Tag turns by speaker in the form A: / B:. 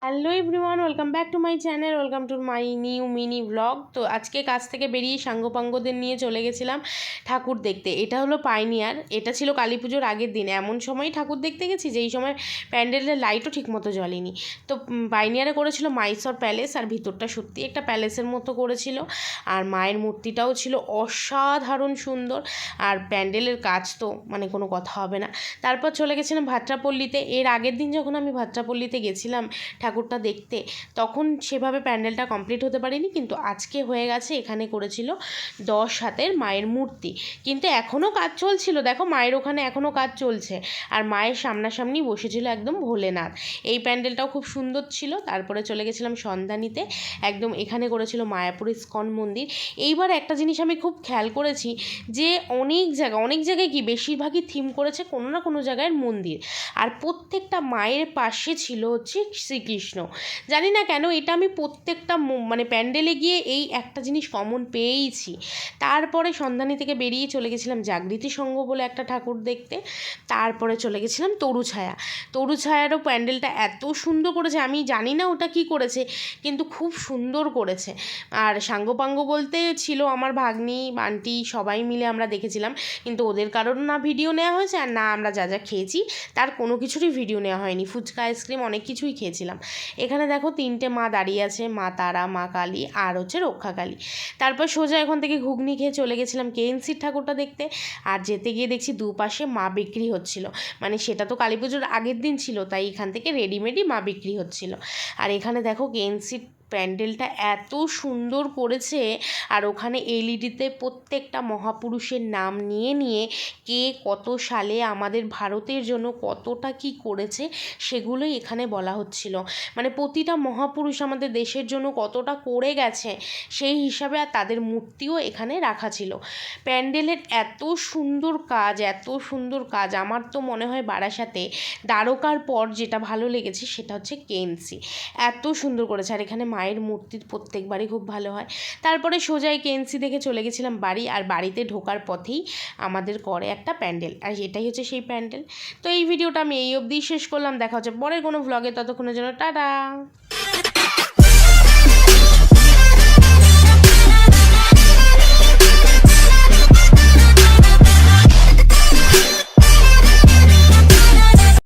A: Hello everyone, welcome back to my channel, welcome to my new mini blog. তো আজকে কাজ থেকে বেরিয়ে সাঙ্গপাঙ্গদের নিয়ে চলে গেছিলাম ঠাকুর দেখতে। এটা হলো পাইনিয়ার। এটা ছিল কালী পুজোর আগের দিন। এমন সময় ঠাকুর দেখতে গেছি যেই সময় প্যান্ডেলের লাইটও ঠিকমতো জ্বলেনি। তো পাইনিয়ারে করেছিল মাইসর প্যালেস, আর ভিতরটা সত্যি একটা প্যালেসের মতো করেছিল। আর মায়ের মূর্তিটাও ছিল অসাধারণ সুন্দর। আর প্যান্ডেলের কাজ তো মানে কোনো কথা হবে না। তারপর চলে গেছিলাম ভাট্রাপল্লীতে। এর আগের দিন যখন আমি ভাট্রাপল্লীতে গেছিলাম ঠাকুরটা দেখতে, তখন সেভাবে প্যান্ডেলটা কমপ্লিট হতে পারেনি, কিন্তু আজকে হয়ে গেছে। এখানে করেছিল 10 হাতের মায়ের মূর্তি, কিন্তু এখনও কাজ চলছিল। দেখো মায়ের ওখানে এখনও কাজ চলছে, আর মায়ের সামনাসামনি বসেছিল একদম ভোলেনাথ। এই প্যান্ডেলটাও খুব সুন্দর ছিল। তারপরে চলে গেছিলাম সন্ধানীতে, একদম এখানে করেছিল মায়াপুর ইস্কন মন্দির। এইবার একটা জিনিস আমি খুব খেয়াল করেছি যে অনেক জায়গায় কি বেশিরভাগই থিম করেছে কোনো না কোনো জায়গায় মন্দির, আর প্রত্যেকটা মায়ের পাশে ছিল হচ্ছে শ্রীকৃষ্ণ। জানি না কেন এটা আমি প্রত্যেকটা মানে প্যান্ডেলে গিয়ে এই একটা জিনিস কমন পেয়েইছি। তারপরে সন্ধানী থেকে বেরিয়ে চলে গেছিলাম জাগৃতি সংঘ বলে একটা ঠাকুর দেখতে। তারপরে চলে গেছিলাম তরুছায়া। তরুছায়ারও প্যান্ডেলটা এত সুন্দর করেছে, আমি জানি না ওটা কি করেছে, কিন্তু খুব সুন্দর করেছে। আর সাঙ্গপাঙ্গ বলতে ছিল আমার ভাগ্নি আন্টি, সবাই মিলে আমরা দেখেছিলাম, কিন্তু ওদের কারোর না ভিডিও নেওয়া হয়েছে, আর না আমরা যা যা খেয়েছি তার কোনো কিছুরই ভিডিও নেওয়া হয়নি। ফুচকা, আইসক্রিম অনেক কিছুই খেয়েছিলাম। এখানে দেখো 3টে মা দাঁড়িয়ে আছে, মা তারা, মা কালী, আর হচ্ছে রক্ষাকালী। তারপর সোজা এখান থেকে ঘুগনি খেয়ে চলে গেছিলাম কেএনসির ঠাকুরটা দেখতে। আর যেতে গিয়ে দেখছি দুপাশে মা বিক্রি হচ্ছিল, মানে সেটা তো কালী পুজোর আগের দিন ছিল, তাই এখান থেকে রেডিমেডই মা বিক্রি হচ্ছিল। আর এখানে দেখো কেএনসির প্যান্ডেলটা এত সুন্দর করেছে, আর ওখানে এলইডিতে প্রত্যেকটা মহাপুরুষের নাম নিয়ে নিয়ে কে কত সালে আমাদের ভারতের জন্য কতটা কি করেছে সেগুলোই এখানে বলা হচ্ছিল। মানে প্রতিটা মহাপুরুষ আমাদের দেশের জন্য কতটা করে গেছে সেই হিসাবে, আর তাদের মূর্তিও এখানে রাখা ছিল। প্যান্ডেলের এত সুন্দর কাজ, এত সুন্দর কাজ। আমার তো মনে হয় বারাসাতে দ্বারকার পর যেটা ভালো লেগেছে সেটা হচ্ছে কেএনসি। এত সুন্দর করেছে, আর এখানে মায়ের মূর্তির প্রত্যেকবারই খুব ভালো হয়। তারপরে সোজাই কেএনসি দেখে চলে গেছিলাম বাড়ি, আর বাড়িতে ঢোকার পথেই আমাদের করে একটা প্যান্ডেল, আর এটাই হচ্ছে সেই প্যান্ডেল। তো এই ভিডিওটা আমি এই অবধিই শেষ করলাম। দেখা হচ্ছে পরের কোনো ভ্লগে, ততক্ষণের জন্য টাটা।